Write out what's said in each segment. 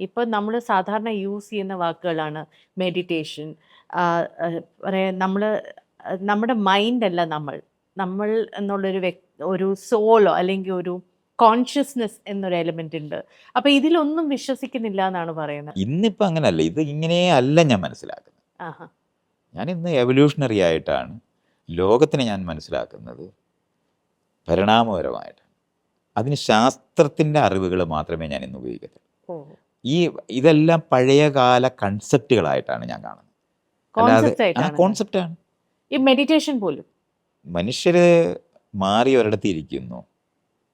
ഇപ്പൊ നമ്മൾ സാധാരണ യൂസ് ചെയ്യുന്ന വാക്കുകളാണ് മെഡിറ്റേഷൻ. പറയാ നമ്മള് നമ്മുടെ മൈൻഡ് അല്ല നമ്മൾ എന്നുള്ളൊരു ഒരു സോളോ അല്ലെങ്കിൽ ഒരു കോൺഷ്യസ്നെസ് എന്നൊരു എലിമെന്റ് ഉണ്ട്. അപ്പൊ ഇതിലൊന്നും വിശ്വസിക്കുന്നില്ല എന്നാണ് പറയുന്നത്. ഇന്നിപ്പോൾ അങ്ങനല്ല, ഇത് ഇങ്ങനെ അല്ല ഞാൻ മനസ്സിലാക്കുന്നത്. ആഹാ. ഞാൻ ഇന്ന് എവല്യൂഷണറി ആയിട്ടാണ് ലോകത്തിനെ ഞാൻ മനസ്സിലാക്കുന്നത്, പരിണാമപരമായിട്ടാണ്. അതിന് ശാസ്ത്രത്തിൻ്റെ അറിവുകൾ മാത്രമേ ഞാൻ ഇന്ന് ഉപയോഗിക്കത്തുള്ളൂ. ഓ, ഇതെല്ലാം പഴയകാല കൺസെപ്റ്റുകളായിട്ടാണ് ഞാൻ കാണുന്നത്. അല്ലാതെ കോൺസെപ്റ്റ് ആയിട്ടാണ് കോൺസെപ്റ്റാണ്. ഈ മെഡിറ്റേഷൻ പോലും. മനുഷ്യർ മാറി ഒരിടത്ത് ഇരിക്കുന്നു.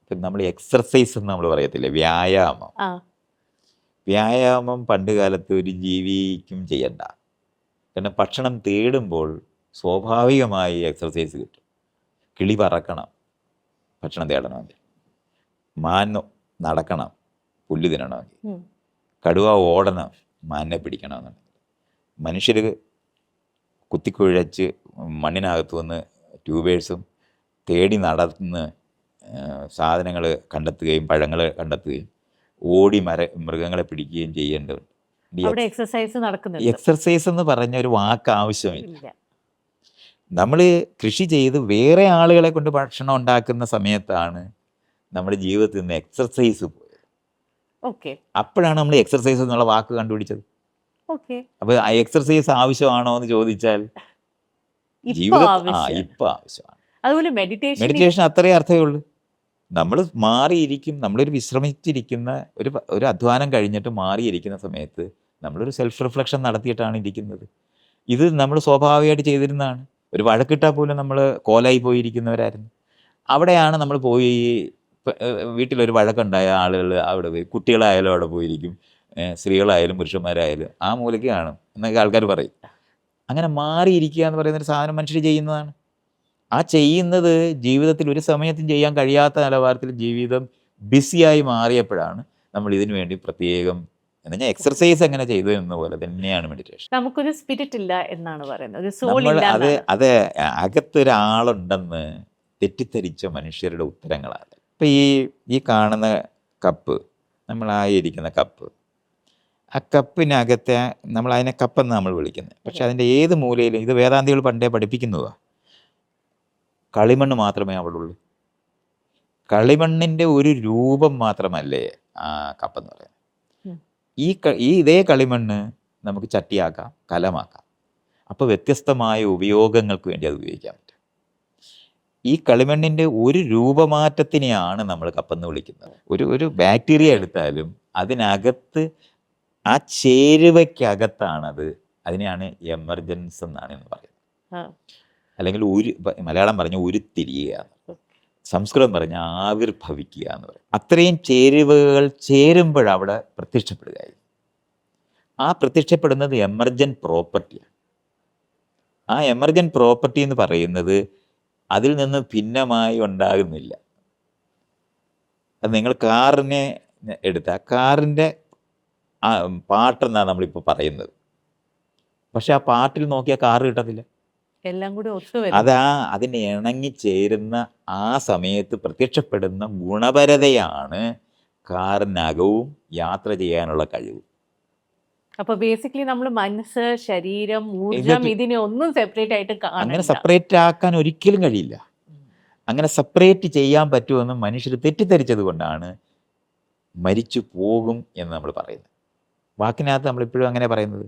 ഇപ്പം നമ്മൾ എക്സർസൈസ് എന്ന് നമ്മൾ പറയത്തില്ലേ, വ്യായാമം. ആ വ്യായാമം പണ്ട് കാലത്ത് ഒരു ജീവിക്കും ചെയ്യണ്ട. കാരണം ഭക്ഷണം തേടുമ്പോൾ സ്വാഭാവികമായി എക്സർസൈസ് കിട്ടും. കിളി പറക്കണം ഭക്ഷണം തേടണമെങ്കിൽ, മാൻ നടക്കണം പുല്ല് തിന്നണമെങ്കിൽ, ഉം. കടുവ ഓടണം മാനിനെ പിടിക്കണമെന്നുണ്ടെങ്കിൽ, മനുഷ്യർ കുത്തിക്കുഴച്ച് മണ്ണിനകത്തു നിന്ന് ട്യൂബേഴ്സും തേടി നടന്ന് സാധനങ്ങൾ കണ്ടെത്തുകയും പഴങ്ങൾ കണ്ടെത്തുകയും ഓടി മൃഗങ്ങളെ പിടിക്കുകയും ചെയ്യേണ്ടതുണ്ട്. അവിടെ എക്സസൈസ് നടക്കുന്നുണ്ട്. എക്സർസൈസ് എന്ന് പറഞ്ഞ ഒരു വാക്ക് ആവശ്യമില്ല. ഇല്ല. നമ്മൾ കൃഷി ചെയ്ത് വേറെ ആളുകളെ കൊണ്ട് ഭക്ഷണം ഉണ്ടാക്കുന്ന സമയത്താണ് നമ്മുടെ ജീവിതത്തിൽ നിന്ന് എക്സർസൈസ് പോയത്. ഓക്കെ അപ്പോഴാണ് നമ്മൾ എക്സർസൈസ് എന്നുള്ള വാക്ക് കണ്ടുപിടിച്ചത്. ഓക്കെ. അപ്പോൾ ആ എക്സർസൈസ് ആവശ്യമാണോ എന്ന് ചോദിച്ചാൽ ഇപ്പൊ ജീവിതം ആവശ്യം. ഇപ്പം ആവശ്യമാണ്. അതുപോലെ മെഡിറ്റേഷൻ മെഡിറ്റേഷൻ അത്രേ അർത്ഥമേ ഉള്ളൂ. നമ്മൾ മാറിയിരിക്കും, നമ്മളൊരു വിശ്രമിച്ചിരിക്കുന്ന ഒരു അധ്വാനം കഴിഞ്ഞിട്ട് മാറിയിരിക്കുന്ന സമയത്ത് നമ്മളൊരു സെൽഫ് റിഫ്ലക്ഷൻ നടത്തിയിട്ടാണ് ഇരിക്കുന്നത്. ഇത് നമ്മൾ സ്വാഭാവികമായിട്ട് ചെയ്തിരുന്നതാണ്. ഒരു വഴക്കിട്ടാൽ പോലും നമ്മൾ കോലായി പോയിരിക്കുന്നവരായിരുന്നു. അവിടെയാണ് നമ്മൾ പോയി വീട്ടിലൊരു വഴക്കുണ്ടായ ആളുകൾ അവിടെ പോയി, കുട്ടികളായാലും അവിടെ പോയിരിക്കും, സ്ത്രീകളായാലും പുരുഷന്മാരായാലും ആ മൂലയ്ക്ക് കാണും എന്നൊക്കെ ആൾക്കാർ പറയും. അങ്ങനെ മാറിയിരിക്കുക എന്ന് പറയുന്നൊരു സാധനം മനുഷ്യർ ചെയ്യുന്നതാണ്. ആ ചെയ്യുന്നത് ജീവിതത്തിൽ ഒരു സമയത്തും ചെയ്യാൻ കഴിയാത്ത നിലവാരത്തിൽ ജീവിതം ബിസിയായി മാറിയപ്പോഴാണ് നമ്മൾ ഇതിനു വേണ്ടി പ്രത്യേകം എന്നാൽ എക്സർസൈസ് എങ്ങനെ ചെയ്തു എന്ന പോലെ തന്നെയാണ് മെഡിറ്റേഷൻ. നമുക്കൊരു സ്പിരിറ്റ് ഇല്ല എന്നാണ് പറയുന്നത്, ഒരു സോൾ നമ്മൾ ഇല്ല അത് എന്നാണ്. അത് അകത്തൊരാളുണ്ടെന്ന് തെറ്റിദ്ധരിച്ച മനുഷ്യരുടെ ഉത്തരങ്ങളാണ്. ഇപ്പം ഈ കാണുന്ന കപ്പ്, നമ്മളായിരിക്കുന്ന കപ്പ്, ആ കപ്പിനകത്തെ നമ്മൾ അതിനെ കപ്പെന്ന് നമ്മൾ വിളിക്കുന്നത്. പക്ഷെ അതിൻ്റെ ഏത് മൂലയിലും ഇത് വേദാന്തികൾ പണ്ടേ പഠിപ്പിക്കുന്നതാണ്, കളിമണ്ണ് മാത്രമേ അവിടെ ഉള്ളൂ. കളിമണ്ണിൻ്റെ ഒരു രൂപം മാത്രമല്ലേ ആ കപ്പെന്ന് പറയുന്നത്. ഈ ഇതേ കളിമണ്ണ് നമുക്ക് ചട്ടിയാക്കാം, കലമാക്കാം. അപ്പോൾ വ്യത്യസ്തമായ ഉപയോഗങ്ങൾക്ക് വേണ്ടി അത് ഉപയോഗിക്കാൻ പറ്റും. ഈ കളിമണ്ണിൻ്റെ ഒരു രൂപമാറ്റത്തിനെയാണ് നമ്മൾ കപ്പെന്ന് വിളിക്കുന്നത്. ഒരു ബാക്ടീരിയ എടുത്താലും അതിനകത്ത് ആ ചേരുവയ്ക്കകത്താണത്. അതിനെയാണ് എമർജൻസ് എന്നാണ് പറയുന്നത്. അല്ലെങ്കിൽ മലയാളം പറഞ്ഞ ഉരുത്തിരിയുക, സംസ്കൃതം പറഞ്ഞ ആവിർഭവിക്കുക എന്ന് പറയും. അത്രയും ചേരുവകൾ ചേരുമ്പോഴവിടെ പ്രത്യക്ഷപ്പെടുകയായി. ആ പ്രത്യക്ഷപ്പെടുന്നത് എമർജൻറ്റ് പ്രോപ്പർട്ടിയാണ്. ആ എമർജൻറ്റ് പ്രോപ്പർട്ടി എന്ന് പറയുന്നത് അതിൽ നിന്ന് ഭിന്നമായി ഉണ്ടാകുന്നില്ല. അത് നിങ്ങൾ കാറിനെ എടുത്താൽ കാറിൻ്റെ പാട്ടെന്നാണ് നമ്മളിപ്പോൾ പറയുന്നത്. പക്ഷെ ആ പാട്ടിൽ നോക്കിയാൽ കാറ് കിട്ടത്തില്ല. എല്ലാം കൂടി അതിന് ഇണങ്ങിച്ചേരുന്ന ആ സമയത്ത് പ്രത്യക്ഷപ്പെടുന്ന ഗുണപരതയാണ് കാറിനകവും യാത്ര ചെയ്യാനുള്ള കഴിവ്. അപ്പൊ ബേസിക്കലി നമ്മൾ മനസ്സ്, ശരീരം, ഊർജം ഇതിനെ ഒന്നും സെപ്പറേറ്റ് ആയിട്ട് അങ്ങനെ സെപ്പറേറ്റ് ആക്കാൻ ഒരിക്കലും കഴിയില്ല. അങ്ങനെ സെപ്പറേറ്റ് ചെയ്യാൻ പറ്റുമെന്ന് മനുഷ്യർ തെറ്റിദ്ധരിച്ചത് കൊണ്ടാണ് മരിച്ചു പോകും എന്ന് നമ്മൾ പറയുന്നത്. വാക്കിനകത്ത് നമ്മളിപ്പോഴും അങ്ങനെ പറയുന്നത്.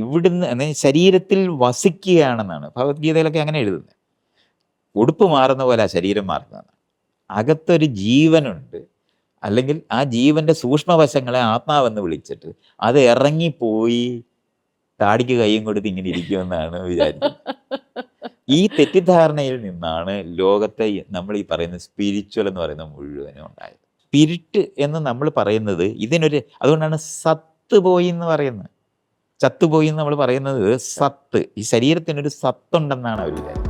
ഇവിടുന്ന് ശരീരത്തിൽ വസിക്കുകയാണെന്നാണ് ഭഗവത്ഗീതയിലൊക്കെ അങ്ങനെ എഴുതുന്നത്. ഉടുപ്പ് മാറുന്ന പോലെ ആ ശരീരം മാറുന്നതാണ്. അകത്തൊരു ജീവനുണ്ട്, അല്ലെങ്കിൽ ആ ജീവൻ്റെ സൂക്ഷ്മവശങ്ങളെ ആത്മാവെന്ന് വിളിച്ചിട്ട് അത് ഇറങ്ങിപ്പോയി താടിക്ക് കൈയും കൊടുത്ത് ഇങ്ങനെ ഇരിക്കുമെന്നാണ് വിചാരിക്കുന്നത്. ഈ തെറ്റിദ്ധാരണയിൽ നിന്നാണ് ലോകത്തെ നമ്മൾ ഈ പറയുന്ന സ്പിരിച്വൽ എന്ന് പറയുന്നത് മുഴുവനും ഉണ്ടായത്. സ്പിരിറ്റ് എന്ന് നമ്മൾ പറയുന്നത് അതുകൊണ്ടാണ് സത്ത് പോയി എന്ന് പറയുന്നത്. ചത്തുപോയി എന്ന് നമ്മൾ പറയുന്നത് സത്ത്, ഈ ശരീരത്തിനൊരു സത്തുണ്ടെന്നാണ് അവർ വിചാരിക്കുന്നത്.